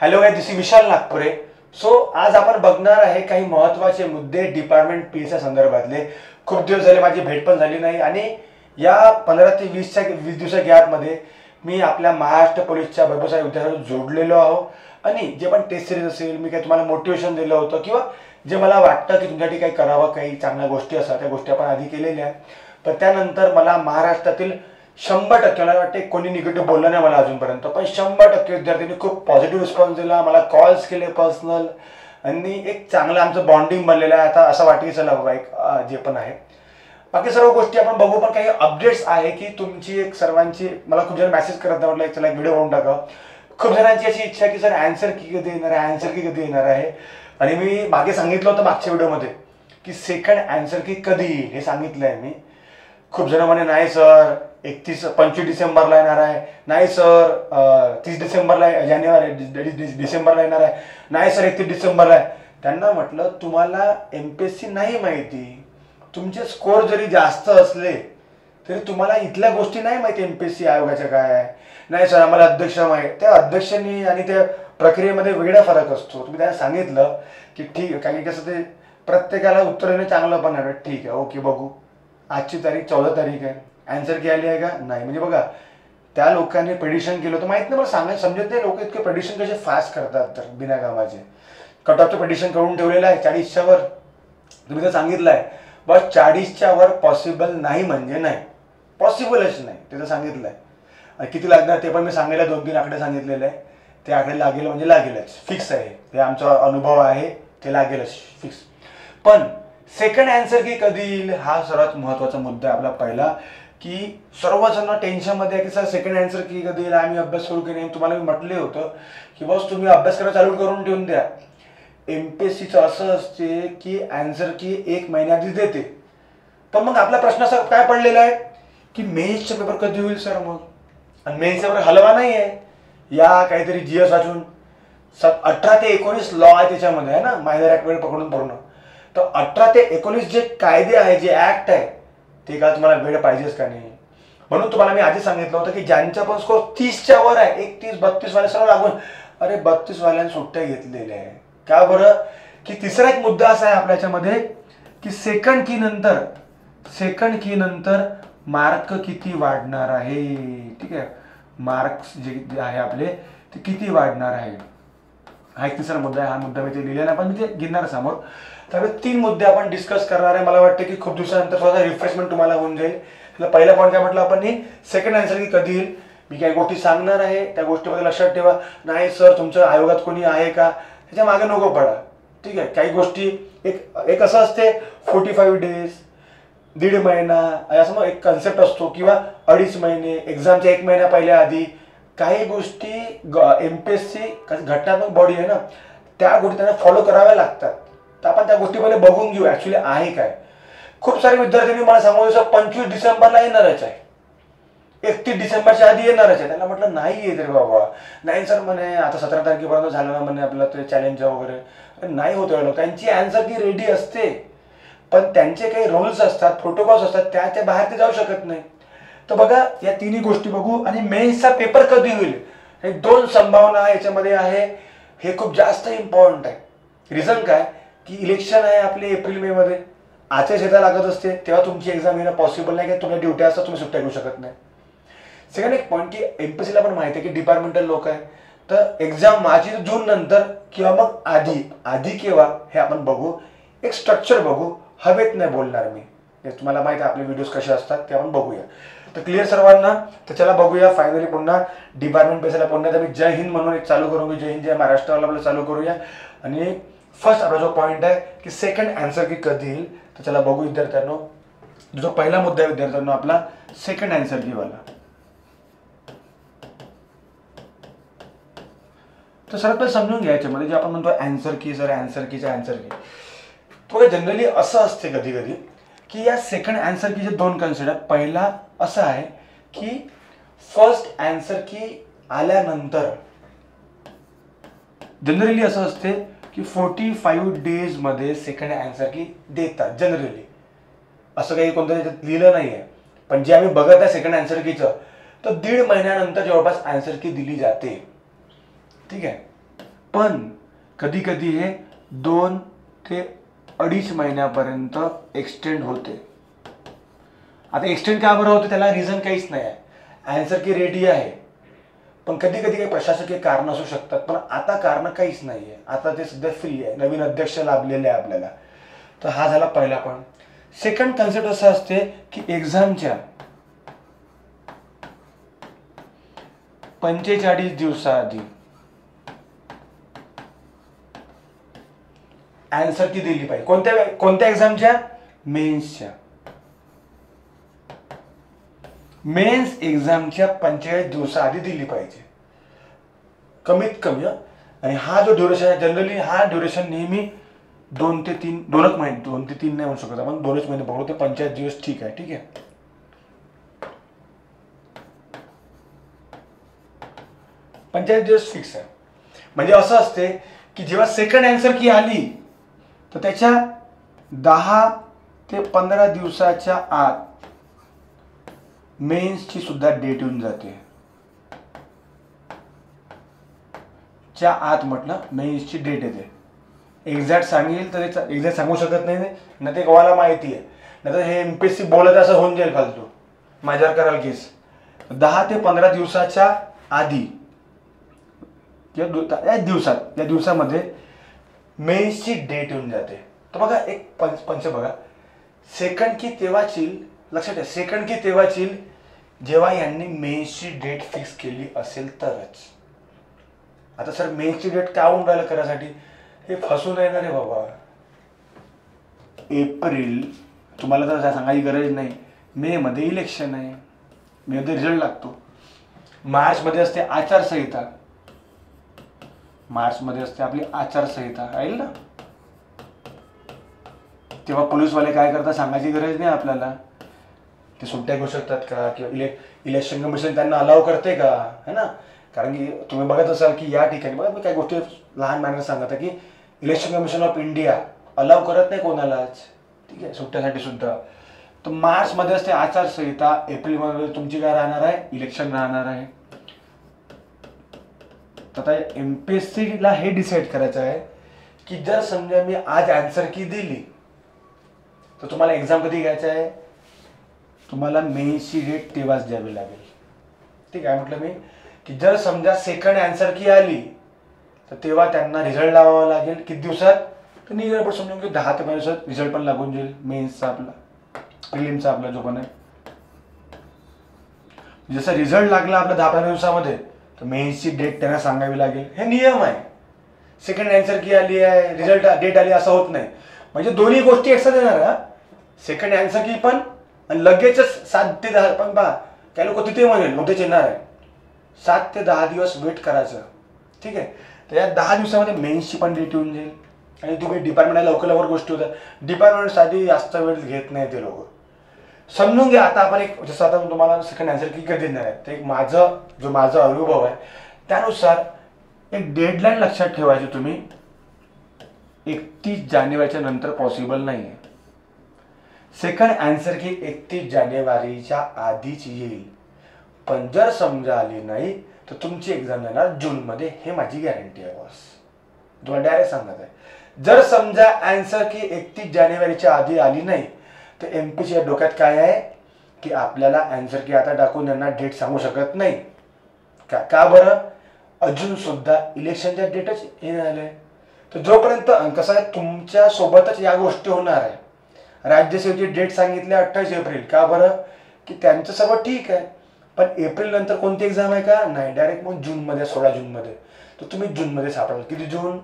Hello guys, this is Vishal Nagpure. So आज आपण बघणार आहे काही महत्त्वाचे मुद्दे डिपार्टमेंट पीच्या संदर्भातले. खूप दिवस झाले माझी भेट पण झाली नाही आणि या 15 ते 20 दिवसा गॅपमध्ये मी आपल्या महाराष्ट्र पोलीसच्या भरपूर साऱ्या विद्यार्थ्यांना जोडलेलो आहो आणि जे पण टेस्ट सिरीज असेल, मी काही तुम्हाला मोटिवेशन दिलं होतं किंवा जे मला वाटतं की तुमच्यासाठी काही करावं, काही चांगल्या गोष्टी असतात त्या गोष्टी आपण आधी केलेल्या आहेत. पण त्यानंतर मला महाराष्ट्रातील 100% मला वाटते कोणी निगेटिव्ह बोललं नाही मला अजूनपर्यंत, पण 100% विद्यार्थ्यांनी खूप पॉझिटिव्ह रिस्पॉन्स दिला. मला कॉल्स केले पर्सनल आणि एक चांगलं आमचं बॉन्डिंग बनलेलं आहे. आता असं वाटतं की चला बाबा एक जे पण आहे बाकी सर्व गोष्टी आपण बघू. पण काही अपडेट्स आहे की तुमची एक सर्वांची मला खूप जण मेसेज करत म्हटलं एक चला एक व्हिडिओ बनवून टाका. खूप जणांची अशी इच्छा की सर आन्सर की कधी येणार आहे, आन्सर की कधी येणार आहे. आणि मी मागे सांगितलं होतं मागच्या व्हिडिओमध्ये की सेकंड आन्सर की कधी येईल हे सांगितलं आहे मी. खूप जण म्हणे नाही सर 25 डिसेंबरला येणार आहे, नाही सर 30 डिसेंबरला डिसेंबरला येणार आहे, नाही सर 31 डिसेंबरला आहे. त्यांना म्हटलं तुम्हाला MPSC नाही माहिती, तुमचे स्कोर जरी जास्त असले तरी तुम्हाला इथल्या गोष्टी नाही माहिती MPSC आयोगाच्या काय आहे. नाही सर आम्हाला अध्यक्ष माहीत. त्या अध्यक्षांनी आणि त्या प्रक्रियेमध्ये वेगळा फरक असतो. तुम्ही त्यांना सांगितलं की ठीक आहे, काही कसं ते प्रत्येकाला उत्तर देणं चांगलं पण आहे. ठीक आहे, ओके बघू. आजची तारीख 14 तारीख आहे, आन्सर की आली आहे का नाही. म्हणजे बघा त्या लोकांनी प्रेडिक्शन केलं होतं, माहित नाही मला सांगायला समजत नाही लोक इतके प्रेडिक्शन कसे फास्ट करतात. तर बिना कामाचे कट ऑफचं प्रेडिक्शन करून ठेवलेलं आहे 40च्या वर. तुम्ही तर सांगितलं आहे बस 40च्या वर पॉसिबल नाही म्हणजे नाही, पॉसिबलच नाही ते तर सांगितलं आहे. किती लागणार ते पण मी सांगायला 2-3 आकडे सांगितलेले आहे. ते आकडे लागेल म्हणजे लागेलच, फिक्स आहे. हे आमचा अनुभव आहे, ते लागेलच फिक्स. पण सेकंड आन्सर की कधी येईल हा सर्वात महत्त्वाचा मुद्दा आहे आपला पहिला. की सर्वजण टेन्शनमध्ये आहे की सर सेकंड आन्सर की कधी येईल, आम्ही अभ्यास करू की नाही. तुम्हाला मी म्हटले होतं की बस तुम्ही अभ्यास करायला चालू करून ठेवून द्या. MPSCचं असं असते की आन्सर की 1 महिन्या आधी देते. पण मग आपला प्रश्न असा काय पडलेला आहे की मेन्सचा पेपर कधी होईल सर. मग आणि मेन्सचा पेपर हलवा नाही आहे. या काहीतरी GS वाचून 18 ते 19 लॉ आहे त्याच्यामध्ये आहे ना, मायनर ॲक्ट वेळ पकडून पूर्ण. तर 18 ते 19 जे कायदे आहे, जे ऍक्ट आहे ते का तुम्हाला वेळ पाहिजेच का नाही. म्हणून तुम्हाला मी आधी सांगितलं होतं की ज्यांच्या पण स्कोर 30च्या वर आहे, 31-32 वाले सर्व लागून. अरे 32 वाल्यांनी सुट्ट्या घेतलेल्या आहे का बरं. की तिसरा एक मुद्दा असा आहे आपल्या याच्यामध्ये की सेकंड की नंतर मार्क किती वाढणार आहे. ठीक आहे, मार्क्स जे आहे आपले ते किती वाढणार आहे हा एक तिसरा मुद्दा आहे. हा मुद्दा मी ते लिहिला नाही पण मी ते घेणार समोर. त्यामुळे 3 मुद्दे आपण डिस्कस करणार आहे. मला वाटतं की खूप दिवसानंतर स्वतः रिफ्रेशमेंट तुम्हाला होऊन जाईल. पहिला पॉईंट काय म्हटलं आपण, सेकंड आन्सर की कधी येईल. मी काही गोष्टी सांगणार आहे त्या गोष्टीमध्ये लक्षात ठेवा. नाही सर तुमच्या आयोगात कोणी आहे का त्याच्या मागे नको पडा. ठीक आहे, काही गोष्टी एक असं असते 45 डेज, 1.5 महिना असं मग एक कन्सेप्ट असतो किंवा 2.5 महिने, एक्झामच्या 1 महिना पहिल्या आधी. काही गोष्टी MPSC घटनात्मक बॉडी आहे ना, त्या गोष्टी त्यांना फॉलो कराव्या लागतात. तर आपण त्या गोष्टी पहिले बघून घेऊ ऍक्च्युली आहे काय. खूप सारे विद्यार्थ्यांनी मला सांगू 25 डिसेंबरला येणारच आहे, 31 डिसेंबरच्या आधी येणारच आहे. त्यांना म्हटलं नाही येत रे बाबा. नाही सर म्हणे आता 17 तारखेपर्यंत झालं ना म्हणे आपलं ते चॅलेंज वगैरे. नाही होत एवढं. त्यांची आन्सर की रेडी असते पण त्यांचे काही रूल्स असतात, प्रोटोकॉल्स असतात, त्याच्या बाहेर ते जाऊ शकत नाही. तर बघा या तिन्ही गोष्टी बघू. आणि मेन्सचा पेपर कधी होईल हे 2 संभावना याच्यामध्ये आहे. हे खूप जास्त इम्पॉर्टंट आहे. रिझन काय की इलेक्शन आहे आपले एप्रिल-मे मध्ये, आचारसंहिता लागत असते, तेव्हा तुमची एक्झाम येणं पॉसिबल नाही. की तुम्हाला ड्युटी असतात, तुम्ही सुट्ट्या घेऊ शकत नाही. सेकंड एक पॉईंट की MPSCला पण माहिती आहे की डिपार्टमेंटल लोक आहे. तर एक्झाम माझी जून नंतर किंवा मग आधी केव्हा हे आपण बघू. एक स्ट्रक्चर बघू, हवेत नाही बोलणार मी. तुम्हाला माहिती आहे आपले व्हिडिओज कसे असतात ते आपण बघूया. तर क्लिअर सर्वांना. तर चला बघूया फायनली पुन्हा डिपार्टमेंट बेसला पुन्हा तर मी जय हिंद म्हणून एक चालू करू. जय हिंद जय महाराष्ट्राला आपलं चालू करूया. आणि फर्स्ट आपला जो पॉईंट आहे की सेकंड आन्सर की कधी येईल. तर चला बघू विद्यार्थ्यांनो. जो पहिला मुद्दा आहे विद्यार्थ्यांनो आपला सेकंड आन्सर की वाला. तर सर्वात पहिले समजून घ्या याच्यामध्ये जे आपण म्हणतो आन्सर की सर आन्सर कीचा आन्सर की तो जनरली असं असते कधी कधी की या सेकंड आन्सर की जे 2 कन्सिडर. पहिला असं आहे की फर्स्ट आन्सर की आल्यानंतर जनरली असं असते की 45 डेज मध्ये सेकंड आन्सर की देतात जनरली. असं काही कोणतं त्याच्यात लिहिलं नाही आहे. पण जे आम्ही बघत आहे सेकंड आन्सर कीचं तर 1.5 महिन्यानंतर जवळपास आन्सर की दिली जाते. ठीक आहे, पण कधी कधी हे 2 ते 2.5 महिन्यापर्यंत एक्सटेंड होते. आता एक्सटेंड का बरं होतं त्याला रिझन काहीच नाही आहे. आन्सर की रेडी आहे, पण कधी कधी काही प्रशासकीय कारण असू शकतात. पण आता कारण काहीच नाही आहे. आता ते सध्या फ्री आहे, नवीन अध्यक्ष लाभलेले आहे आपल्याला. तर हा झाला पहिला पॉईंट. सेकंड कन्सेप्ट असं असते की एक्झामच्या 45 दिवसाआधी आन्सर की दिली पाहिजे. कोणत्या एक्झामच्या? मेन्सच्या. मेन्स एक्झामच्या 45 दिवसाआधी दिली पाहिजे कमीत कमी. आणि हा जो ड्युरेशन आहे जनरली हा ड्युरेशन नेहमी 2 ते 3 2 महिने, 2 ते 3 नाही म्हणू शकत आपण, 2 महिने बघू. ते 45 दिवस ठीक आहे. ठीक आहे, 45 दिवस फिक्स आहे. म्हणजे असं असते की जेव्हा सेकंड आन्सर की आली तर त्याच्या 10 ते 15 दिवसाच्या आत मेन्सची सुद्धा डेट येऊन जाते. च्या आत म्हटलं मेन्सची डेट येते. एक्झॅक्ट सांगेल तर एक्झॅक्ट सांगू शकत नाही ना, ते गावाला माहिती आहे. नाही तर हे MPSC बोलत असं होऊन जाईल फालतू, माझ्यावर कराल केस. 10 ते 15 दिवसाच्या आधी किंवा या दिवसामध्ये मेन्सची डेट येऊन जाते. तर बघा एक पंच बघा, सेकंड की तेव्हाच येईल, लक्षात ठेवा, सेकंड की तेव्हाच येईल जेव्हा यांनी मेन्सची डेट फिक्स केली असेल तरच. आता सर मेन्सची डेट का होऊन राहिलं करायसाठी? हे फसून येणार आहे बाबा. एप्रिल, तुम्हाला तर सांगायची गरज नाही, मे मध्ये इलेक्शन आहे, मे मध्ये रिझल्ट लागतो. मार्च मध्ये असते आचारसंहिता, मार्च मध्ये असते आपली आचारसंहिता राहील ना. तेव्हा पोलीसवाले काय करतात सांगायची गरज नाही आपल्याला. ते सुट्ट्या घेऊ शकतात का किंवा इलेक्शन कमिशन त्यांना अलाव करते का, है ना. कारण की तुम्ही बघत असाल की या ठिकाणी बघा मी काही गोष्टी लहान मॅनर सांगत आहे की election commission of India allow करत नाही कोणालाच. ठीक आहे, सुट्ट्यासाठी सुद्धा. तर मार्च मध्ये असते आचारसंहिता, एप्रिलमध्ये तुमची काय राहणार आहे, इलेक्शन राहणार आहे. आता MPSC ला हे डिसाईड करायचं आहे की जर समजा मी आज आन्सर की दिली तर तुम्हाला एक्झाम कधी घ्यायचं आहे, तुम्हाला मेन्सची डेट तेव्हाच द्यावी लागेल. ठीक आहे, म्हटलं मी की जर समजा सेकंड आन्सर की आली तर तेव्हा त्यांना रिझल्ट लावावा लागेल. किती दिवसात? तर निघाल पण समजून की 10 ते 15 दिवसात रिझल्ट पण लागून जाईल मेन्सचा आपला, प्रिलिमचा आपला जो पण आहे. जसं रिझल्ट लागला आपला 10-15 दिवसामध्ये तर मेन्सची डेट त्यांना सांगावी लागेल. हे नियम आहे. सेकंड आन्सर की आली आहे, रिझल्ट डेट आली असं होत नाही. म्हणजे दोन्ही गोष्टी एकसाथ येणार आहे. सेकंड आन्सर की पण आणि लगेचच 7 ते 10, पण पहा काही लोक तिथे म्हणेल नव्हतेच येणार आहे. 7 ते 10 दिवस वेट करायचं. ठीक आहे, तर या 10 दिवसामध्ये मेन्सची पण डेट येऊन जाईल. आणि तुम्ही डिपार्टमेंटला लवकर गोष्टी होतात. डिपार्टमेंटसाठी जास्त वेळ घेत नाही ते लोक. समजून घ्या. आता आपण एक जसं आता तुम्हाला सेकंड आन्सर की कधी देणार आहे ते एक माझा अनुभव आहे त्यानुसार एक डेडलाईन लक्षात ठेवायची तुम्ही. 31 जानेवारीच्या नंतर पॉसिबल नाही आहे. सेकंड आन्सर की 31 जानेवारीच्या आधीच येईल. पण जर समजा आली नाही तर तुमची एक्झाम येणार जूनमध्ये. हे माझी गॅरंटी आहे बॉस, तुम्हाला डायरेक्ट सांगत आहे. जर समजा आन्सर की 31 जानेवारीच्या आधी आली नाही तर MPSCच्या डोक्यात काय आहे की आपल्याला आन्सर की आता टाकून त्यांना डेट सांगू शकत नाही. का बरं? अजून सुद्धा इलेक्शनच्या डेटच हे झालंय. तर जोपर्यंत कसं आहे तुमच्या सोबतच या गोष्टी होणार आहे. राज्यसेवेची डेट सांगितली 28 एप्रिल. का बरं? की त्यांचं सर्व ठीक आहे, पण एप्रिल नंतर कोणती एक्झाम आहे का? नाही, डायरेक्ट मग जूनमध्ये, 16 जूनमध्ये. तर तुम्ही जूनमध्ये सापडाल. किती जून?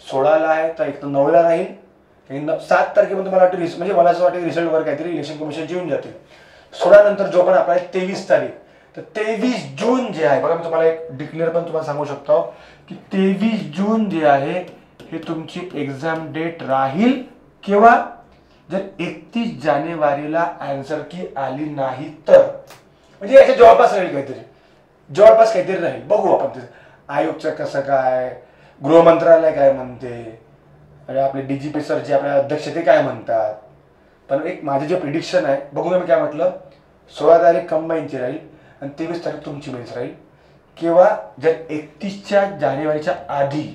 16ला आहे तर एक तर 9ला राहील. 7 तारखेमध्ये मला वाटतं म्हणजे मला असं वाटतं रिझल्ट वर काहीतरी इलेक्शन कमिशनचे येऊन जातील. 16 नंतर जो पण आपला 23 तारीख, तर 23 जून जे आहे बघा, मी तुम्हाला एक डिक्लेअर पण तुम्हाला सांगू शकतो की 23 जून जे आहे हे तुमची एक्झाम डेट राहील. केव्हा? जर 31 जानेवारीला आन्सर की आली नाही तर. म्हणजे याच्या जवळपास राहील, जवळपास काहीतरी राहील. बघू आपण ते आयोगचं कसं काय, गृह मंत्रालय काय म्हणते, आणि आपले DGP सर जे आपल्या अध्यक्ष ते काय म्हणतात. पण एक माझं जे प्रिडिक्शन आहे बघूया मी काय म्हटलं, 16 तारीख कंबाईनची राहील आणि 23 तारीख तुमची मेन्स राहील. किंवा जर 31 जानेवारीच्या आधी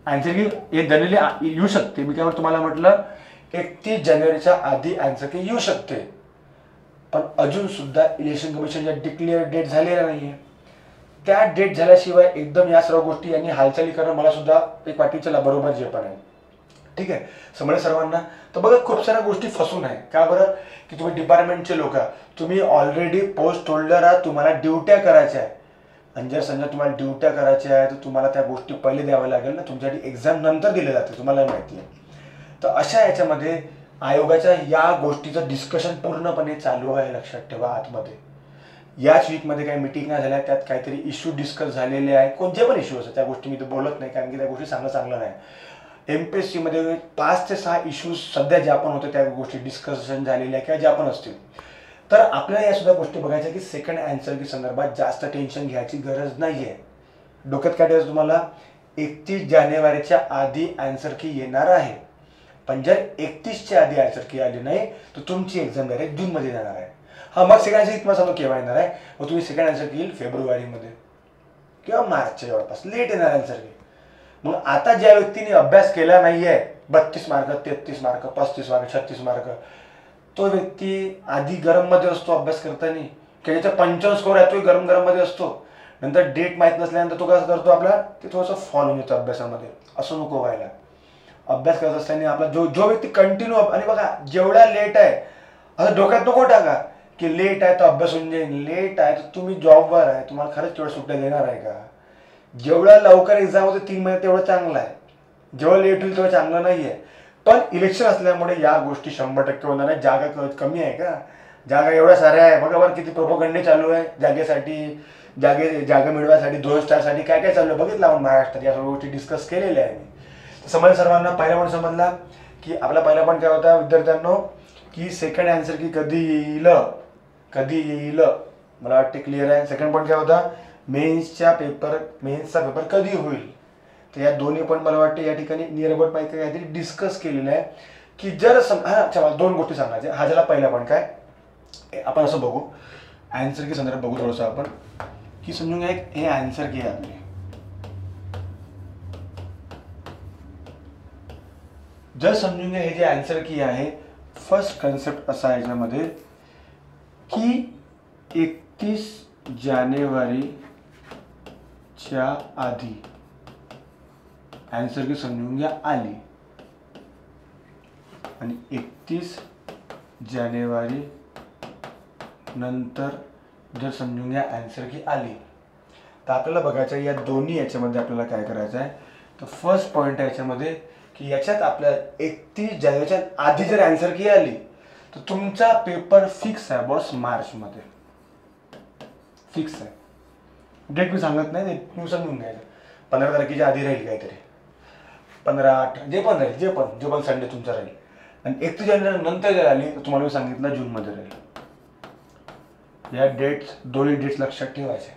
आन्सर की हे जनरली येऊ शकते. मी काय तुम्हाला म्हटलं 31 जानेवारीच्या आधी आन्सर की येऊ शकते, पण अजून सुद्धा इलेक्शन कमिशनच्या डिक्लेअर डेट झालेला नाहीये. त्या डेट झाल्याशिवाय एकदम या सर्व गोष्टी यांनी हालचाली करणं मला सुद्धा एक वाटीच्याला बरोबर जे पण आहे. ठीक आहे, समजलं सर्वांना. तर बघा खूप साऱ्या गोष्टी फसून आहे. का बरं? की तुम्ही डिपार्टमेंटचे लोक, तुम्ही ऑलरेडी पोस्ट होल्डर आहात, तुम्हाला ड्युट्या करायच्या आहे. आणि जर समजा तुम्हाला ड्युट्या करायच्या आहे तर तुम्हाला त्या गोष्टी पहिले द्याव्या लागेल ना. तुमच्यासाठी एक्झाम नंतर दिले जाते, तुम्हाला माहिती आहे. तर अशा याच्यामध्ये आयोगाच्या या गोष्टीचं डिस्कशन पूर्णपणे चालू आहे, लक्षात ठेवा. आतमध्ये याच वीकमध्ये काही मिटिंग झाल्या, त्यात काहीतरी इश्यू डिस्कस झालेले आहे. कोणते पण इश्यू असतात त्या गोष्टी मी तर बोलत नाही, कारण की त्या गोष्टी सांगणं चांगलं नाही. MPSC मध्ये 5 ते 6 इश्यूज सध्या ज्या पण होते त्या गोष्टी डिस्कशन झालेल्या किंवा ज्या पण असतील. तर आपल्याला या सुद्धा गोष्टी बघायच्या की सेकंड आन्सर की संदर्भात जास्त टेन्शन घ्यायची गरज नाही आहे. डोक्यात काय ठेवायचं तुम्हाला, 31 जानेवारीच्या आधी आन्सर की येणार आहे. पण जर 31च्या आधी आन्सर की आली नाही तर तुमची एक्झाम डायरेक्ट जूनमध्ये जाणार आहे. हा, मग सेकंड आन्सर की तुम्हाला सांगतो केव्हा येणार आहे. मग तुम्ही सेकंड आन्सर की येईल फेब्रुवारीमध्ये किंवा मार्चच्या जवळपास लेट येणार आन्सर की. मग आता ज्या व्यक्तीने अभ्यास केला नाहीये, 32 मार्क, 33 मार्क, 35 मार्क, 36 मार्क, तो व्यक्ती आधी गरम मध्ये असतो अभ्यास करताना, की ज्याचा 55 स्कोर आहे तो गरम मध्ये असतो. नंतर डेट माहीत नसल्यानंतर तो कसं करतो, आपला ते थोडंसं फॉल होऊन येतो अभ्यासामध्ये. असं नको व्हायला. अभ्यास करत असताना आपला जो व्यक्ती कंटिन्यू, आणि बघा जेवढा लेट आहे असं डोक्यात नको टाका की लेट आहे तर अभ्यास होऊन जाईल. लेट आहे तर तुम्ही जॉबवर आहे, तुम्हाला खरंच तेवढं सुट्ट्या देणार आहे का? जेवढा लवकर एक्झाम होते 3 महिने तेवढं चांगलं आहे, जेवढं लेट होईल तेवढं चांगलं नाही आहे. पण इलेक्शन असल्यामुळे या गोष्टी 100% होणार आहे. जागा कमी आहे का? जागा एवढ्या साऱ्या आहे. बघा बरं किती प्रोपोगंडे चालू आहे जागेसाठी, जागा मिळवायसाठी, 2 स्टारसाठी काय काय चालू आहे बघितलं आपण महाराष्ट्रात. या सर्व गोष्टी डिस्कस केलेल्या आहे मी. समजलं सर्वांना. पहिला पॉईंट समजला की आपला पहिला पॉईंट काय होता विद्यार्थ्यांनो, की सेकंड आन्सर की कधी येईल मला वाटते क्लिअर आहे. सेकंड पॉईंट काय होता, मेन्सचा पेपर कधी होईल. तर या दोन्ही पण मला वाटते या ठिकाणी नियर अबाउट माहिती काहीतरी डिस्कस केलेलं आहे की जर अच्छा मला 2 गोष्टी सांगायच्या. हा झाला पहिला पॉईंट. काय आपण असं बघू, आन्सर की संदर्भात बघू थोडंसं आपण, की समजून घ्या हे आन्सर की आहे आपले. जर समजून घ्या हे जे आन्सर की आहे, फर्स्ट कन्सेप्ट असा आहे याच्यामध्ये की 31 जानेवारीच्या आधी आन्सर की समजून घ्या आली आणि 31 जानेवारी नंतर जर समजून घ्या आन्सर की आली, तर आपल्याला बघायचं आहे या दोन्ही याच्यामध्ये आपल्याला काय करायचं आहे. तर फर्स्ट पॉईंट आहे याच्यामध्ये की याच्यात आपल्या 31 जानेवारीच्या आधी जर आन्सर की आली तर तुमचा पेपर फिक्स आहे बॉस, मार्चमध्ये फिक्स आहे. डेट मी सांगत नाही, तुम्ही समजून घ्यायचं. 15 तारखेच्या आधी राहील काहीतरी, 15-8 जे पण राहील, जे पण संडे तुमचा राहील. आणि 31 जानेवारी नंतर जर आली तर तुम्हाला मी सांगितलं जूनमध्ये राहील. या डेट्स, दोन्ही डेट्स लक्षात ठेवायचे.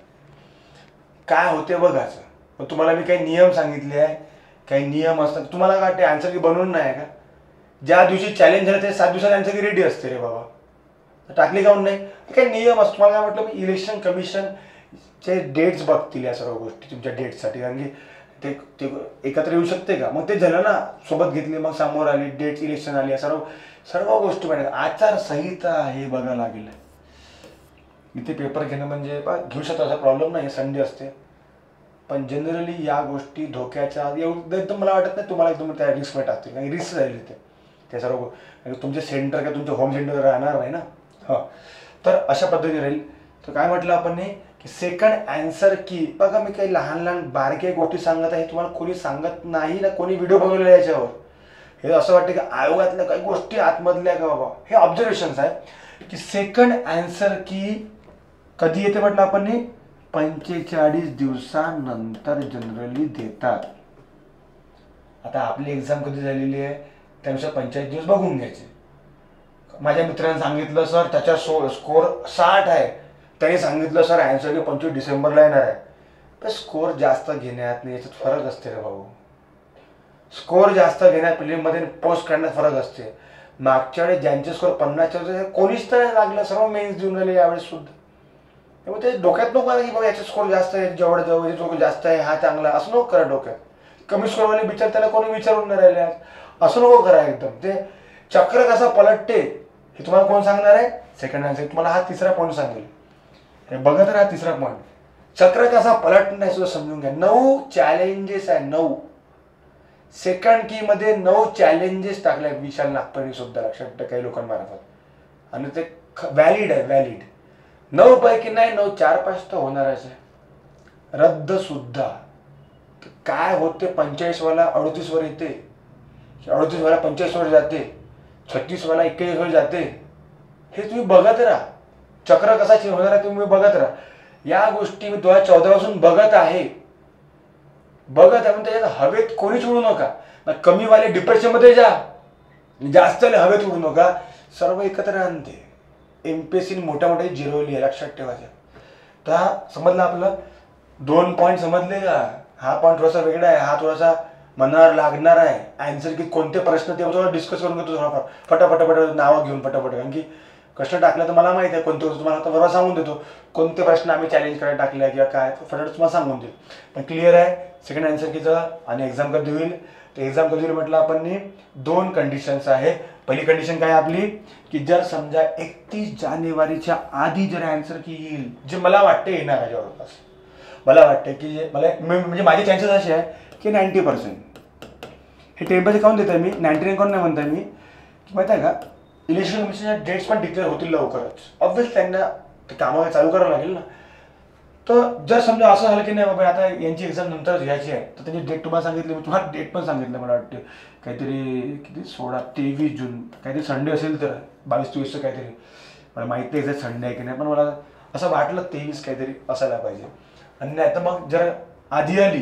काय होते बघायचं. पण तुम्हाला मी काही नियम सांगितले आहे, काही नियम असतात. तुम्हाला काय वाटते आन्सर की बनवून नाही का? ज्या दिवशी चॅलेंज झालं ते 7 दिवसात आन्सर की रेडी असते रे बाबा, टाकली काऊन नाही. काही नियम असतो. तुम्हाला काय म्हटलं मी, इलेक्शन कमिशनचे डेट्स बघतील या सर्व गोष्टी तुमच्या डेटसाठी. कारण की ते एकत्र येऊ शकते का? मग ते झालं ना, सोबत घेतली मग समोर आली डेट, इलेक्शन आली, या सर्व गोष्टी पाहिजे. आचारसंहिता हे बघायला लागेल. इथे पेपर घेणं म्हणजे घेऊ शकतो असा प्रॉब्लेम नाही, संडे असते. पण जनरली या गोष्टी धोक्याच्या एकदम मला वाटत नाही तुम्हाला एकदम त्या रिस्कमेट असतील. कारण रिस्क राहील इथे त्या सर्व. तुमचे सेंटर किंवा तुमचे होम सेंटर राहणार नाही ना. हां, तर अशा पद्धतीने राहील. तर काय म्हटलं आपण की सेकंड आन्सर की, बघा मी काही लहान बारके गोष्टी सांगत आहे, तुम्हाला कोणी सांगत नाही ना, कोणी व्हिडिओ बनवलेला याच्यावर. हे असं वाटतं की आयोगातल्या काही गोष्टी आतमधल्या का बाबा, हे ऑब्झर्वेशन्स आहे की सेकंड आन्सर की कधी येते म्हटलं आपण, 45 दिवसानंतर जनरली देतात. आता आपली एक्झाम कधी झालेली आहे त्यानुसार 45 दिवस बघून घ्यायचे. माझ्या मित्राने सांगितलं सर त्याचा स्कोर 60 आहे, त्याने सांगितलं सर आन्सर की 25 डिसेंबरला येणार आहे. तर स्कोर जास्त घेण्यात नाही याच्यात फरक असते रे भाऊ. स्कोर जास्त घेण्यात, प्रिलिममध्ये पोस्ट करण्यात फरक असते. मागच्या वेळेस ज्यांचे स्कोर 50 होते कोणीच तर लागलं, सर्व मेन्स देऊन राहिले यावेळेस सुद्धा. त्यामुळे ते डोक्यात नको की बाबा याचा स्कोर जास्त आहे, जेवढं जास्त आहे हा चांगला, असं नको करा डोक्यात. कमी स्कोरवाले विचार त्याला कोणी विचारून नाही राहिले आज. असं नको करा एकदम. ते चक्र कसं पलटते हे तुम्हाला कोण सांगणार आहे? Second answer. तुम्हाला हा तिसरा पॉईंट सांगेल. हे बघत राहा तिसरा पॉईंट. चक्र कसा पलटणार सुद्धा समजून घ्या. 9 चॅलेंजेस आहे. 9 सेकंड की मध्ये 9 चॅलेंजेस टाकल्या विशाल नागपूरने सुद्धा, लक्षात काही लोकांमार्फत. आणि ते व्हॅलिड आहे. व्हॅलिड 9 पैकी नाही 9 4-5 तर होणारच आहे. रद्द सुद्धा. काय होते 45 वाला 38 वर येते, 38 वाला 45 वर जाते, 36 वाला 41 वर जाते. हे तुम्ही बघत राहा. चक्र कसा चेंज होणार आहे तुम्ही बघत राहा. या गोष्टी मी 2014 पासून बघत आहे. पण त्याच्यात हवेत कोणीच उडू नका. कमीवाले डिप्रेशन मध्ये जा, जास्त हवेत उडू नका. सर्व एकत्र आणते. एमपीएससी मोठ्या मोठ्या जिरवली आहे, लक्षात ठेवायचं. तर समजलं आपलं 2 पॉईंट समजले का? हा पॉईंट थोडासा वेगळा आहे, हा थोडासा मनावर लागणार आहे. आन्सर की कोणते प्रश्न ते थोडं डिस्कस करून घेतो थोडाफार फटाफट नावं घेऊन फटाफट. कारण की प्रश्न टाकला तर मला माहिती आहे कोणते होतं. तुम्हाला आता बरोबर सांगून देतो कोणते प्रश्न आम्ही चॅलेंज करायला टाकले किंवा काय फटाफट तुम्हाला सांगून देईल. पण क्लिअर आहे सेकंड आन्सर कीचं. आणि एक्झाम कधी होईल? तर एक्झाम कधी होईल म्हटलं आपण 2 कंडिशन्स आहे. पहिली कंडिशन काय आपली की जर समजा 31 जानेवारीच्या आधी जर आन्सर की येईल, जे मला वाटते येणार आहे जवळपास. मला वाटतं की मला म्हणजे माझे चान्सेस असे आहे की 90%. हे टेम्परेचर काऊन देत आहे मी 99 काऊन नाही म्हणताय मी की माहिती आहे का, इलेक्शन कमिशनच्या डेट्स पण डिक्लेअर होतील लवकरच. ऑब्व्हियस त्यांना ते कामं चालू करावं लागेल ना. तर जर समजा असं झालं की नाही बाबा आता यांची एक्झाम नंतरच घ्यायची आहे, तर त्यांची डेट तुम्हाला सांगितली. मी तुम्हाला डेट पण सांगितलं मला वाटते काहीतरी किती 23 जून काहीतरी संडे असेल तर 22-23 काहीतरी. मला माहिती आहे संडे आहे की नाही, पण मला असं वाटलं 23 काहीतरी असायला पाहिजे. आणि नाही तर मग जर आधी आली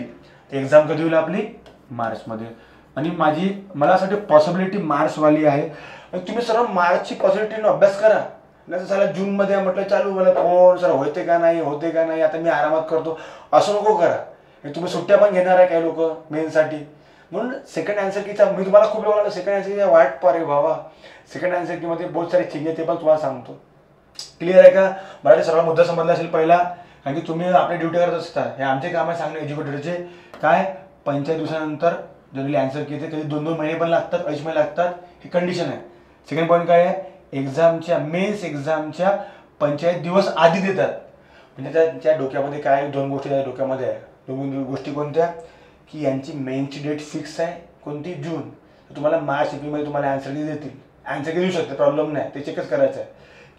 तर एक्झाम कधी होईल आपली? मार्चमध्ये. आणि मला असं वाटतं पॉसिबिलिटी मार्चवाली आहे. आणि तुम्ही सर्व मार्चची पॉसिबिलिटीने अभ्यास करा. नाही तर साला जूनमध्ये म्हटलं चालू मला फोन सर होते का नाही आता मी आरामात करतो, असं नको करा. तुम्ही सुट्ट्या पण घेणार आहे काही लोक मेनसाठी. म्हणून सेकंड आन्सर कीचा मी तुम्हाला खूप लोकांना सेकंड आन्सर कीचा वाट पारे बाबा. सेकंड आन्सर कीमध्ये बहुत सारे चेंजेस ते पण तुम्हाला सांगतो. क्लिअर आहे का? मला सर्व मुद्दा समजला असेल पहिला. कारण की तुम्ही आपली ड्युटी करत असता. हे आमचे काम आहे सांगणे एज्युकेटरचे. काय 45 दिवसानंतर जनरली आन्सर की येते, कधी 2-2 महिने पण लागतात, 20 महिने लागतात. ही कंडिशन आहे. सेकंड पॉईंट काय आहे? एक्झामच्या मेन्स एक्झामच्या 45 दिवस आधी देतात. म्हणजे त्यांच्या डोक्यामध्ये काय 2 गोष्टी त्या डोक्यामध्ये आहे. 2 गोष्टी कोणत्या की यांची मेन्सची डेट फिक्स आहे कोणती? जून. तुम्हाला मार्च एप्रिलमध्ये तुम्हाला आन्सर की देतील. आन्सर की देऊ शकते, प्रॉब्लेम नाही, ते चेकच करायचं आहे.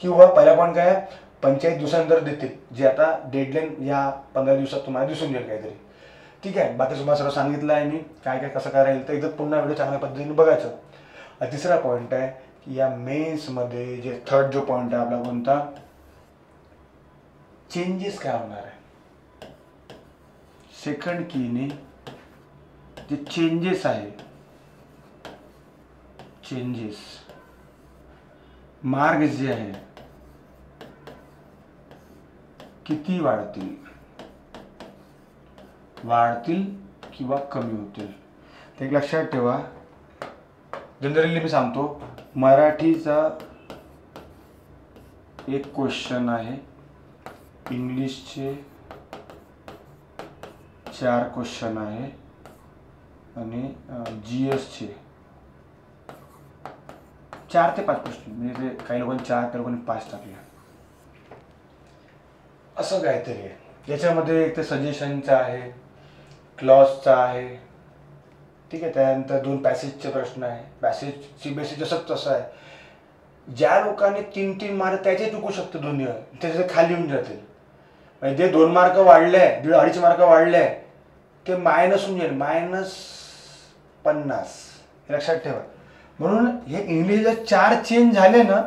किंवा पहिला पॉईंट काय आहे 45 दिवसानंतर देतील, जे आता डेडलाईन या 15 दिवसात तुम्हाला दिसून येईल काहीतरी. ठीक आहे. बाकी तुम्हाला सर्व सांगितलं आहे मी काय काय कसं करायला येईल. तर एकदा पुन्हा व्हिडिओ चांगल्या पद्धतीने बघायचं. तिसरा पॉईंट आहे की या मेन्समध्ये जे थर्ड जो पॉईंट आहे आपला कोणता, चेंजेस काय होणार आहे सेकंड कीने. जे चेंजेस आहे, चेंजेस मार्क जे आहे किती वाढतील किंवा कमी होतील. ते एक लक्षात ठेवा. जनरली मी सांगतो मराठीचा एक क्वेश्चन आहे, इंग्लिशचे 4 क्वेश्चन आहे आणि GSचे 4 ते 5 प्रश्न. म्हणजे ते काही लोकांनी 4 काही लोकांनी 5 टाकले, असं काहीतरी आहे. याच्यामध्ये एक तर सजेशनचा आहे, क्लॉजचा आहे. ठीक आहे. त्यानंतर 2 पॅसेजचे प्रश्न आहे. पॅसेज CBSE जसं तसं आहे. ज्या लोकांनी 3-3 मार्क त्याचे चुकू शकतो दोन्ही, त्याचे खाली येऊन जातील. म्हणजे जे 2 मार्क वाढले, 2.5 मार्क वाढले ते मायनस होऊन जाईल, -50. हे लक्षात ठेवा. म्हणून हे इंग्लिश जर 4 चेंज झाले ना,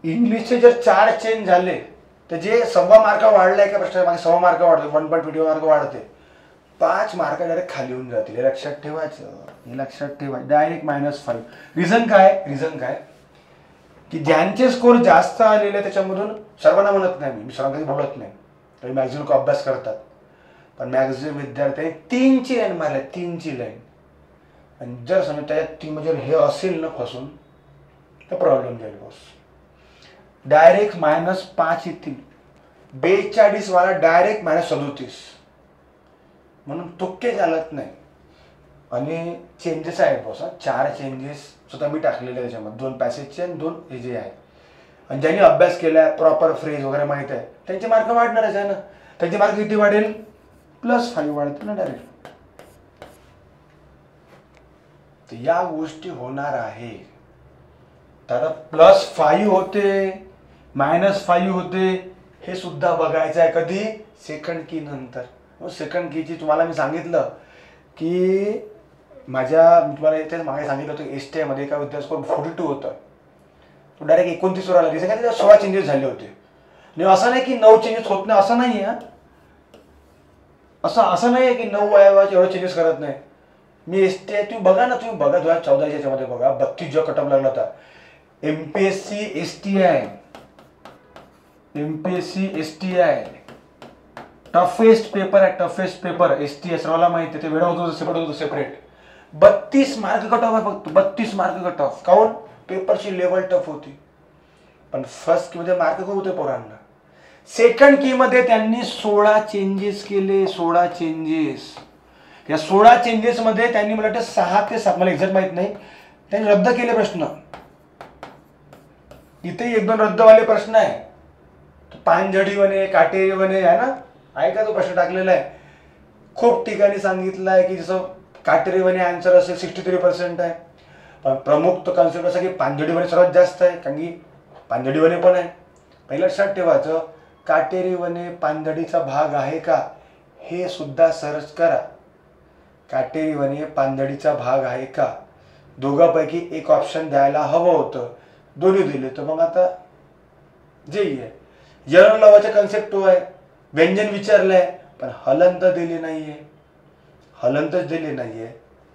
इंग्लिशचे जर 4 चेंज झाले तर जे 1.25 मार्क वाढले एका प्रश्नाच्या मागे 1.25 मार्क वाढते, 1.25 मार्क वाढते, 5 मार्क डायरेक्ट खाली येऊन जातील. हे लक्षात ठेवायचं. हे लक्षात ठेवायचं. डायरेक्ट -5. रिझन काय की ज्यांचे स्कोर जास्त आलेले त्याच्यामधून सर्वांना म्हणत नाही मी सर्वांना बोलत नाही, तरी मॅक्झिमम लोक अभ्यास करतात. पण मॅक्झिमम विद्यार्थ्यांनी 3ची लाईन मारल्या, 3ची लाईन. आणि जर समजा त्याच्यात 3 जर हे असेल ना फसून तर प्रॉब्लेम जाईल बॉस. डायरेक्ट -5 येतील. 42 वाला डायरेक्ट -37. म्हणून तुक्के चालत नाही. आणि चेंजेस आहेत बॉस, 4 चेंजेस सुद्धा मी टाकलेले आहे त्याच्यामध्ये, 2 पॅसेजचे आणि 2 हे जे आहेत. आणि ज्यांनी अभ्यास केला प्रॉपर फ्रेज वगैरे माहीत आहे त्यांचे मार्क वाढणारच आहे ना. त्यांचे मार्क किती वाढेल? +5 वाढतील ना डायरेक्ट. तर या गोष्टी होणार आहे. तर +5 होते -5 होते हे सुद्धा बघायचं आहे. कधी? सेकंड की नंतर. सेकंड कीची तुम्हाला मी सांगितलं की मी तुम्हाला इथे मागे सांगितलं होतं STI मध्ये एका विद्यार्थी स्कोर 42 होतं, तो डायरेक्ट 29 वर आला. रिझन काय? 16 चेंजेस झाले होते. आणि असं नाही की 9 चेंजेस होत नाही, असं नाही आहे. असं नाही आहे की 9 वयाचे एवढे चेंजेस करत नाही. मी STI तुम्ही बघा 2014 याच्यामध्ये बघा 32 जो कट ऑफ लागला होता. MPSC STI टफेस्ट पेपर आहे, टफेस्ट पेपर. STI सर्वांना माहिती आहे, ते वेळा होतं सेपरेट. 32 मार्क कट ऑफ आहे फक्त, 32 मार्क कट ऑफ. काऊन? पेपरची लेवल टफ होती. पण फर्स्ट की मध्ये मार्क खूप होते पोरांना. सेकंड की मध्ये त्यांनी 16 चेंजेस केले, 16 चेंजेस. या 16 चेंजेस मध्ये त्यांनी मला वाटतं 6 ते 7, मला एक्झॅक्ट माहित नाही, त्यांनी रद्द केले प्रश्न. इथे 1-2 रद्दवाले प्रश्न आहे. पानझडी वने, काटेरी वने आहे ना, आहे का तो प्रश्न टाकलेला आहे. खूप ठिकाणी सांगितलं आहे की जसं काटेरी वने आन्सर असेल 63% आहे. पण प्रमुख तो कन्सेप्ट असा की पानझडी वने सर्वात जास्त आहे, कारण की पानझडी वने पण आहे. पहिलं लक्षात ठेवायचं, काटेरी वने पानझडीचा भाग आहे का हे सुद्धा सर्च करा. काटेरी वने पानझडीचा भाग आहे का? दोघांपैकी एक ऑप्शन द्यायला हवं होतं, दोन्ही दिले. तर मग आता जे आहे जनरल लॉचा कन्सेप्ट तो आहे. व्यंजन विचारलंय पण हलंत दिली नाहीये, हलंतच दिले नाहीये,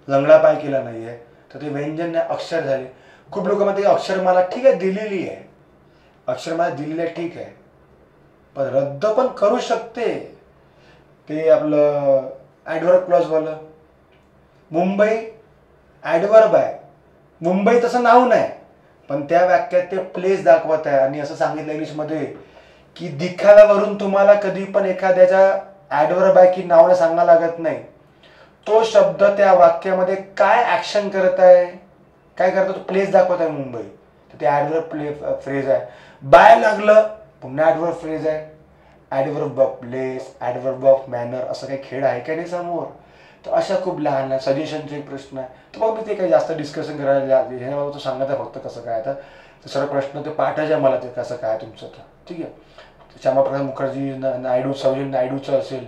लंगडा पाय केला नाहीये, तर ते व्यंजन अक्षर झाले. खूप लोक म्हणते अक्षरमाला ठीक आहे दिलेली आहे, अक्षरमाला दिलेली आहे ठीक आहे, पण रद्द पण करू शकते. ते आपलं ॲडव्हर्ब क्लॉजवालं. मुंबई ॲडव्हर्ब आहे, मुंबई तसं नाव नाही, पण त्या वाक्यात ते प्लेस दाखवत आहे. आणि असं सांगितलं इंग्लिशमध्ये की दिखाव्यावरून तुम्हाला कधी पण एखाद्याच्या ॲडव्हर्ब आहे की नावाने सांगायला लागत नाही. तो शब्द त्या वाक्यामध्ये काय ॲक्शन करत आहे, काय करतो, तो प्लेस दाखवत आहे मुंबई, तर ते ॲडव्हर्ब फ्रेज आहे. बाय लागलं पुन्हा ॲडव्हर्ब फ्रेज आहे. Adverb of place, adverb of manner, असं काही खेळ आहे का नाही समोर. तर अशा खूप लहान लहान सजेशनचे एक प्रश्न आहे. तर मग मी ते काही जास्त डिस्कशन करायला हे मला तो सांगत आहे फक्त कसं काय. आता सर्व प्रश्न ते पाठायचे मला ते कसं काय तुमचं. तर ठीक आहे. श्यामाप्रसाद मुखर्जी नायडू, सरोजिनी नायडूचं असेल,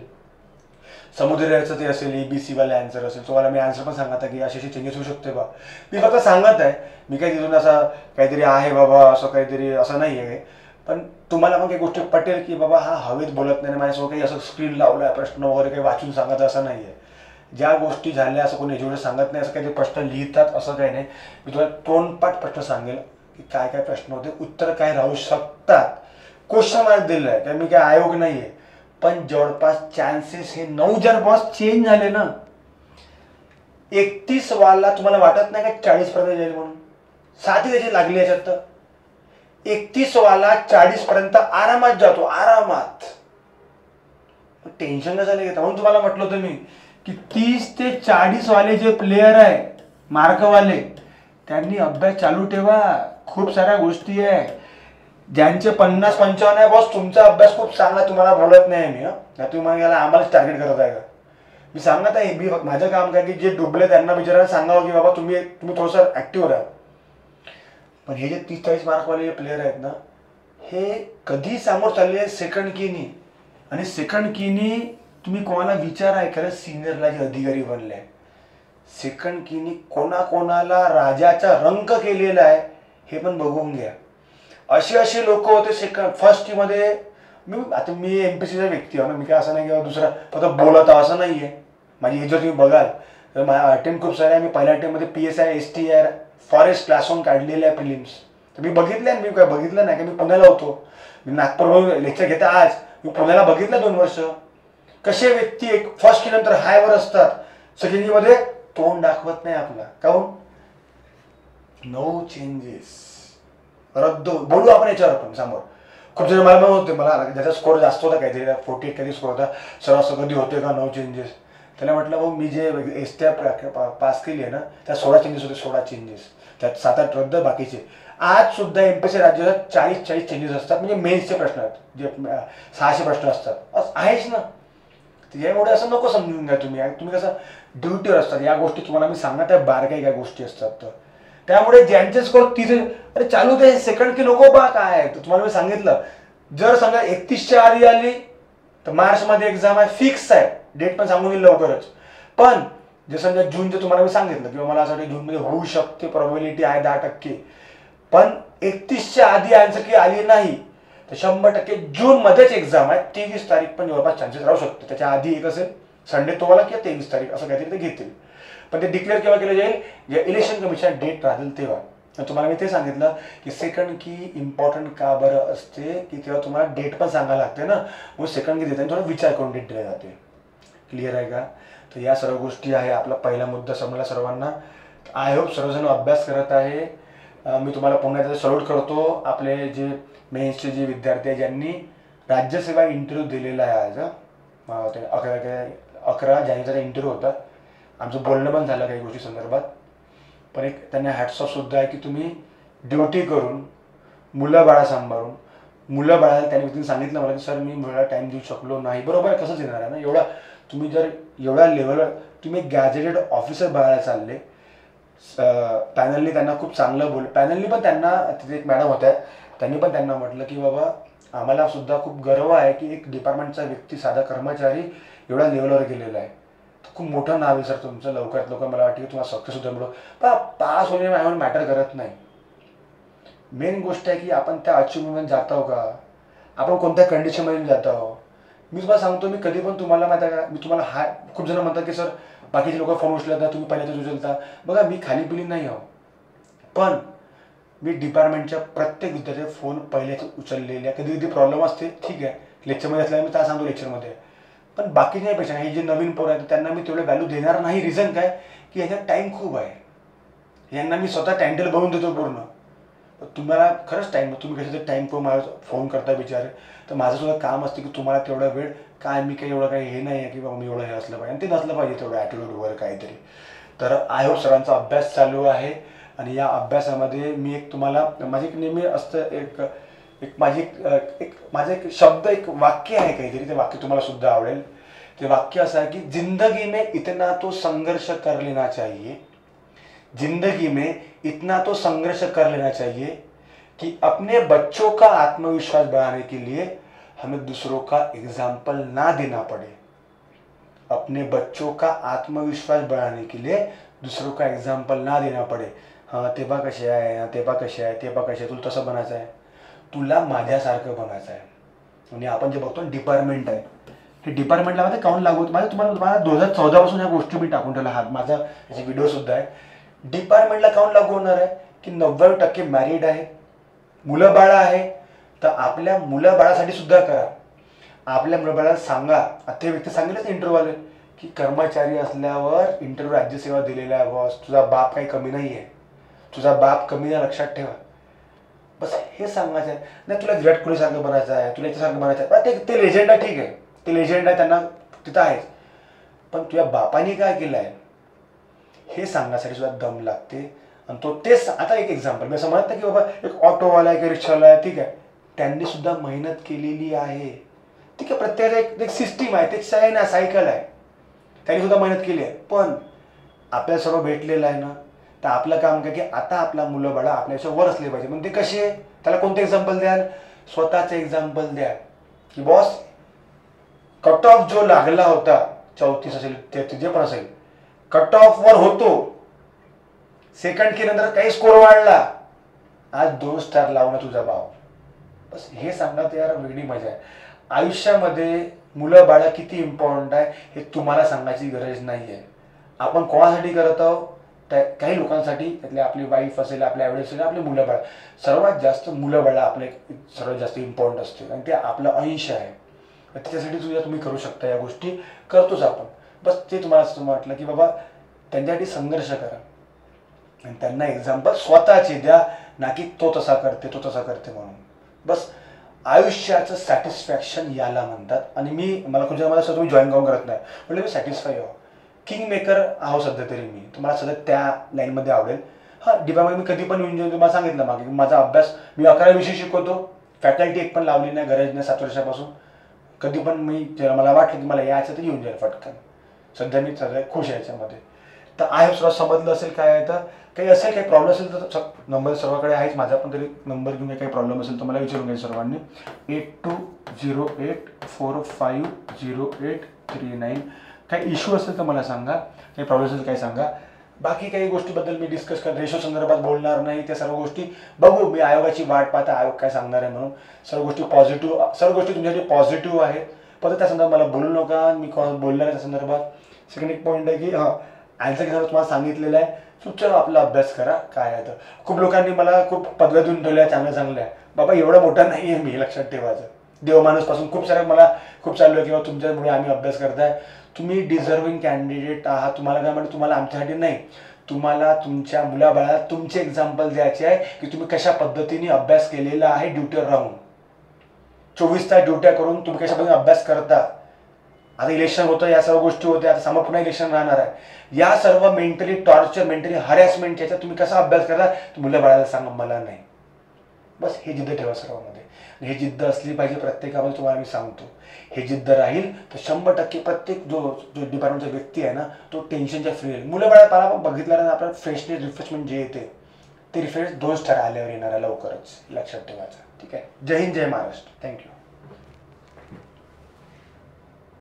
समुद्राचं ते असेल, ABC वाले आन्सर असेल, तो मला मी आन्सर पण सांगत आहे की अशी चेंजेस होऊ शकते बा. मी फक्त सांगत आहे, मी काही तिथून असं काहीतरी आहे बाबा असं काहीतरी असं नाही आहे. पण तुम्हाला पण काही गोष्टी पटेल की बाबा हा हवेत बोलत नाही, माझ्यासोबत काही असं स्क्रीन लावला आहे, प्रश्न वगैरे काही वाचून सांगत असं नाही आहे. ज्या गोष्टी झाल्या असं कोणी जेवढे सांगत नाही, असं काही प्रश्न लिहितात असं काही नाही. मी तुम्हाला तोंडपाठ प्रश्न सांगेल की काय काय प्रश्न होते, उत्तर काय राहू शकतात. क्वेश्चन मार्क दिलेला आहे, कारण मी काय आयोग नाही आहे, पण जवळपास चान्सेस हे 9 जर बॉस चेंज झाले ना, 31 वाला तुम्हाला वाटत नाही का 40 पर्यंत जाईल म्हणून. 7 त्याची लागली याच्यात, तर 31 वाला 40 पर्यंत आरामात जातो, आरामात. टेन्शन कसं घेता. म्हणून तुम्हाला म्हटलं होतं मी की 30 ते 40 वाले जे प्लेयर आहे मार्कवाले, त्यांनी अभ्यास चालू ठेवा. खूप साऱ्या गोष्टी आहे. ज्यांचे 50-55 आहे बॉस, तुमचा अभ्यास खूप चांगला, तुम्हाला बोलत नाही मी. तुम्ही मला याला आम्हालाच टार्गेट करत आहे का? मी सांगत आहे, मी माझं काम काय की जे डुबले त्यांना विचारायला सांगावं की बाबा तुम्ही थोडंसं ॲक्टिव्ह राहा. पण हे जे 30-40 मार्कवाले जे प्लेयर आहेत ना, हे कधी समोर चालले सेकंड कीनी. आणि सेकंड कीनी तुम्ही कोणाला विचारा, खरंच सिनियरला जे अधिकारी बनले आहे, सेकंड कीनी कोणाकोणाला राजाचा रंक केलेला आहे हे पण बघून घ्या. असे लोक होते सेकंड फर्स्ट की मध्ये. मी MPSCचा व्यक्ती आहे, मी काय असं नाही किंवा दुसरा फक्त बोलत असं नाही आहे. माझी एज जर तुम्ही बघाल तर माझ्या अटेम्प्ट खूप सारे आहे. मी पहिल्या अटेम्प्टमध्ये PSI STI फॉरेस्ट क्लासहून काढलेले आहे प्रिलिम्स. तर मी बघितलं आहे. मी काय बघितलं नाही का, मी पुण्याला होतो, मी नागपूरवर लेक्चर घेता आज, मी पुण्याला बघितलं 2 वर्ष. कसे व्यक्ती एक फर्स्ट की नंतर हायवर असतात, सेकंड की मध्ये तोंड दाखवत नाही आपला. काहून? नो चेंजेस, रद्द. बोलू आपण याच्यावर पण समोर. खूप जण मला म्हणत होते, मला ज्याचा स्कोर जास्त होता काहीतरी 48 कधी स्कोर होता, सर असं कधी होते का नो चेंजेस. त्याला म्हटलं भाऊ मी जे एसट्या पास केली आहे ना त्यात 16 चेंजेस होते, 16 चेंजेस, त्यात 7-8 रद्द, बाकीचे. आज सुद्धा एमपीएससी राज्यात 40 चेंजेस असतात, म्हणजे मेन्सचे प्रश्न आहेत जे 600 प्रश्न असतात, आहेच ना. त्याच्यामुळे असं नको समजून घ्या तुम्ही. तुम्ही कसं ड्युटीवर असतात, या गोष्टी तुम्हाला मी सांगत आहे, बारकाई काय गोष्टी असतात. तर त्यामुळे ज्यांचे स्कोर तिथे अरे चालू दे, सेकंड की नको बा काय आहे. तुम्हाला मी सांगितलं, जर समजा 31च्या आधी आली तर मार्चमध्ये एक्झाम आहे, फिक्स आहे, डेट पण सांगून येईल लवकरच. पण जे समजा जूनचं तुम्हाला मी सांगितलं किंवा मला असं वाटतं जूनमध्ये होऊ शकते, प्रोबॅबिलिटी आहे 10%, पण 31च्या आधी आन्सर की आली नाही तर 100% जूनमध्येच एक्झाम आहे. 23 तारीख पण जवळपास चान्सेस राहू शकते, त्याच्या आधी एक असेल संडे तोवाला किंवा 23 तारीख असं काहीतरी ते घेतील. पण ते डिक्लेअर केव्हा केलं जाईल, जे इलेक्शन कमिशन डेट राहील तेव्हा. तुम्हाला मी ते सांगितलं की सेकंड की इम्पॉर्टंट का बरं असते की तेव्हा तुम्हाला डेट पण सांगायला लागते ना, मग सेकंड की देताना थोडा विचार करून डेट दिली जाते. क्लिअर आहे का? तर या सर्व गोष्टी आहे. आपला पहिला मुद्दा समजला सर्वांना. आय होप सर्वजण अभ्यास करत आहे. मी तुम्हाला पुन्हा एकदा सल्यूट करतो. आपले जे मेन्सचे जे विद्यार्थी आहे ज्यांनी राज्यसेवा इंटरव्ह्यू दिलेला आहे आज, 11 जानेवारीचा इंटरव्ह्यू होता. आमचं बोलणं पण झालं काही गोष्टी संदर्भात, पण एक त्यांना हॅट्सऑफसुद्धा आहे की तुम्ही ड्युटी करून मुलं बाळा सांभाळून, मुलं बाळाला त्यांनी सांगितलं मला की सर मी मुलाला टाईम देऊ शकलो नाही. बरोबर, कसंच येणार आहे ना. एवढा तुम्ही जर एवढ्या लेवलवर तुम्ही गॅजेटेड ऑफिसर बघायला चालले, पॅनलनी त्यांना खूप चांगलं पॅनलनी पण त्यांना, तिथे एक मॅडम होत्या, त्यांनी पण त्यांना म्हटलं की बाबा आम्हाला सुद्धा खूप गर्व आहे की एक डिपार्टमेंटचा व्यक्ती, साधा कर्मचारी एवढ्या लेवलवर गेलेला आहे. खूप मोठं नाव आहे सर तुमचं. लवकरात लवकर मला वाटतं की तुम्हाला सक्सेससुद्धा मिळो. पण पास होणे माझ्यावर मॅटर करत नाही. मेन गोष्ट आहे की आपण त्या अचिव्हमेंट जात आहो का, आपण कोणत्या कंडिशनमध्ये जात आहो. मी तुम्हाला सांगतो, मी कधी पण तुम्हाला माहिती आहे का, मी तुम्हाला खूप जण म्हणतात की सर बाकीचे लोक फोन उचलतात, तुम्ही पहिल्याच उचलता. बघा मी खाली पिली नाही आहो, पण मी डिपार्टमेंटच्या प्रत्येक विद्यार्थ्याचे फोन पहिल्याच उचललेले आहे. कधी कधी प्रॉब्लेम असते, ठीक आहे, लेक्चरमध्ये असल्याने मी त्या सांगतो लेक्चरमध्ये. पण बाकीच्यापेक्षा हे जे नवीन पोरं आहेत त्यांना मी तेवढं व्हॅल्यू देणार नाही. रिझन काय की ह्याच्यात टाईम खूप आहे. यांना मी स्वतः टाइमटेबल बनवून देतो पूर्ण. तुम्हाला खरंच टाईम, तुम्ही कशाचा टाईम करून मला फोन करता विचार, तर माझं सुद्धा काम असते की तुम्हाला तेवढा वेळ काय, मी काही एवढं काही हे नाही आहे की बाबा मी एवढं हे असलं पाहिजे, आणि ते नसलं पाहिजे तेवढं ॲटिट्यूड वगैरे काहीतरी. तर आय होप सरांचा अभ्यास चालू आहे, आणि या अभ्यासामध्ये मी एक तुम्हाला माझी एक नेहमी असतं माझं एक शब्द, एक वाक्य आहे काहीतरी, ते वाक्य तुम्हाला सुद्धा आवडेल. ते वाक्य असं आहे की जिंदगी में इतना तो संघर्ष कर लेना चाहिए, जिंदगी में इतना तो संघर्ष कर लेना चाहिए कि अपने बच्चों का आत्मविश्वास बढ़ाने के लिए हमें दूसरों का एग्जाम्पल ना देना पड़े. अपने बच्चों का आत्मविश्वास बढ़ाने के लिए दूसरों का एग्जाम्पल ना देना पड़े. हां ते बा कसे आहे, ते बा कसे आहे, ते बा कसे आहे, तुला तसं बनायचं आहे, तुला माझ्यासारखं बनायचं आहे. आणि आपण जे बघतो डिपार्टमेंट आहे, ते डिपार्टमेंटला मध्ये काउंट लागू होतं. तुम्हाला 2014 पासून ह्या गोष्टी मी टाकून ठेवला, हा माझा याची व्हिडिओ सुद्धा आहे. डिपार्टमेंटला काउंट लागू होणार आहे की 90% मॅरिड आहे, मुलं बाळा आहे, तर आपल्या मुलं बाळासाठी सुद्धा करा. आपल्या मुलं बाळाला सांगा, ते व्यक्ती सांगेलच इंटरव्ह्यूवाले की कर्मचारी असल्यावर इंटरव्ह्यू राज्यसेवा दिलेला आहे बॉस, तुझा बाप काही कमी नाही आहे, तुझा बाप कमी आहे लक्षात ठेवा. बस हे सांगायचं आहे. नाही तुला विराट कोहलीसारखं बनायचं आहे, तुला याच्यासारखं बनायचं आहे, ते लेजंड आहे, ठीक आहे, ते लेजंड आहे, त्यांना तिथं आहेच, पण तुझ्या बापाने काय केलं आहे हे सांगण्यासाठी सुद्धा दम लागते. आणि तो तेच आता एक एक्झाम्पल मी असं म्हणत नाही की बाबा एक ऑटोवाला आहे की रिक्षावाला आहे, ठीक आहे, त्यांनी सुद्धा मेहनत केलेली आहे, ठीक आहे, प्रत्येकाचा एक सिस्टीम आहे, ते आहे ना, सायकल आहे, त्यांनी सुद्धा मेहनत केली आहे. पण आपल्याला सर्व भेटलेलं आहे ना, तर आपलं काम काय की आता आपला मुलं बाळा आपल्याच्या वर असले पाहिजे. म्हणजे ते कसे, त्याला कोणते एक्झाम्पल द्याल, स्वतःचं एक्झाम्पल द्या की बॉस कट ऑफ जो लागला होता 34 असेल, ते जे पण असेल, कट ऑफ वर होतो, सेकंड की नंतर काही स्कोर वाढला, आज 2 स्टार लावणं तुझा भाव. बस हे सांगा, तर यार वेगळी मजा आहे. आयुष्यामध्ये मुलं बाळा किती इम्पॉर्टंट आहे हे तुम्हाला सांगायची गरज नाही आहे. आपण कोणासाठी करत आहोत, त्या काही लोकांसाठी, त्यातले आपली वाईफ असेल, आपल्या आईवडील असेल, आपले मुलं बाळा, सर्वात जास्त मुलं बाळा आपले सर्वात जास्त इम्पॉर्टंट असते, आणि ते आपलं अंश आहे. त्याच्यासाठी सुद्धा तुम्ही करू शकता, या गोष्टी करतोच आपण. बस ते तुम्हाला असं वाटलं की बाबा त्यांच्यासाठी संघर्ष करा, आणि त्यांना एक्झाम्पल स्वतःचे द्या, ना की तो तसा करते, तो तसा करते म्हणून. बस आयुष्याचं सॅटिस्फॅक्शन याला म्हणतात. आणि मला सर तुम्ही जॉईन काऊन करत नाही, म्हणजे मी सॅटिस्फाय व्हावं. किंग मेकर आहो सध्या तरी मी, तुम्हाला सध्या त्या लाईनमध्ये आवडेल. हां, डिपार्टमेंट मी कधी पण येऊन जाऊन तुम्हाला सांगितलं मागे, माझा अभ्यास मी 11 विषय शिकवतो, फॅकल्टी एक पण लावली नाही, गरज नाही 7 वर्षापासून. कधी पण मी मला वाटलं की मला यायचं तर येऊन जाईल फटकन. सध्या मी सध्या खुश आहे याच्यामध्ये. तर आय होप सर्व समजलं असेल काय आहे. तर काही असेल काही प्रॉब्लेम असेल तर नंबर सर्वांकडे आहेच, माझा पण तरी नंबर घेऊन काही प्रॉब्लेम असेल तर मला विचारून घ्या सर्वांनी. 8208450839. काही इश्यू असेल तर मला सांगा, काही प्रॉब्लेम असेल काही सांगा. बाकी काही गोष्टीबद्दल मी डिस्कस कर रेशो संदर्भात बोलणार नाही. त्या सर्व गोष्टी बघू, मी आयोगाची वाट पाहता आयोग काय सांगणार आहे म्हणून. सर्व गोष्टी पॉझिटिव्ह, सर्व गोष्टी तुमच्यासाठी पॉझिटिव्ह आहेत. पण त्या संदर्भात मला बोलू नका, मी बोलणार आहे त्या संदर्भात. सेकंड एक पॉईंट आहे की आन्सर घेणार तुम्हाला सांगितलेलं आहे, चुपचाप आपला अभ्यास करा. काय आहे तर खूप लोकांनी मला खूप पदव्या देऊन ठेवल्या चांगल्या. बाबा एवढा मोठा नाही आहे मी, लक्षात ठेवायचं. देवमाणूसपासून खूप साऱ्या मला खूप चालू आहे किंवा तुमच्यामुळे आम्ही अभ्यास करताय. तुम्ही डिझर्विंग कॅन्डिडेट आहात. तुम्हाला काय म्हणतो, तुम्हाला आमच्यासाठी नाही, तुम्हाला तुमच्या मुलाबाळाला तुमचे एक्झाम्पल द्यायचे आहे की तुम्ही कशा पद्धतीने अभ्यास केलेला आहे ड्युटीवर राहून. 24 तास ड्युट्या करून तुम्ही कशा पद्धतीने अभ्यास करता. आता इलेक्शन होतं, या सर्व गोष्टी होत्या, आता समोर पुन्हा इलेक्शन राहणार आहे. या सर्व मेंटली टॉर्चर, मेंटली हॅरॅसमेंट याच्यात तुम्ही कसा अभ्यास करता, मुलाबाळाला सांगा, मला नाही. बस हे जिद्द ठेवा सर्वांमध्ये. हे जिद्द असली पाहिजे प्रत्येकामध्ये, तुम्हाला मी सांगतो. हे जिद्द राहील तर 100% प्रत्येक जो डिपार्टमेंटचा व्यक्ती आहे ना, तो टेन्शनच्या फ्री राहील. मुलं बाळा पाला बघितल्यानंतर आपल्याला फ्रेशनेस रिफ्रेशमेंट जे येते ते रिफ्रेश 2 स्टार आल्यावर येणार आहे लवकरच, लक्षात ठेवायचं. ठीक आहे. जय हिंद, जय महाराष्ट्र. थँक्यू.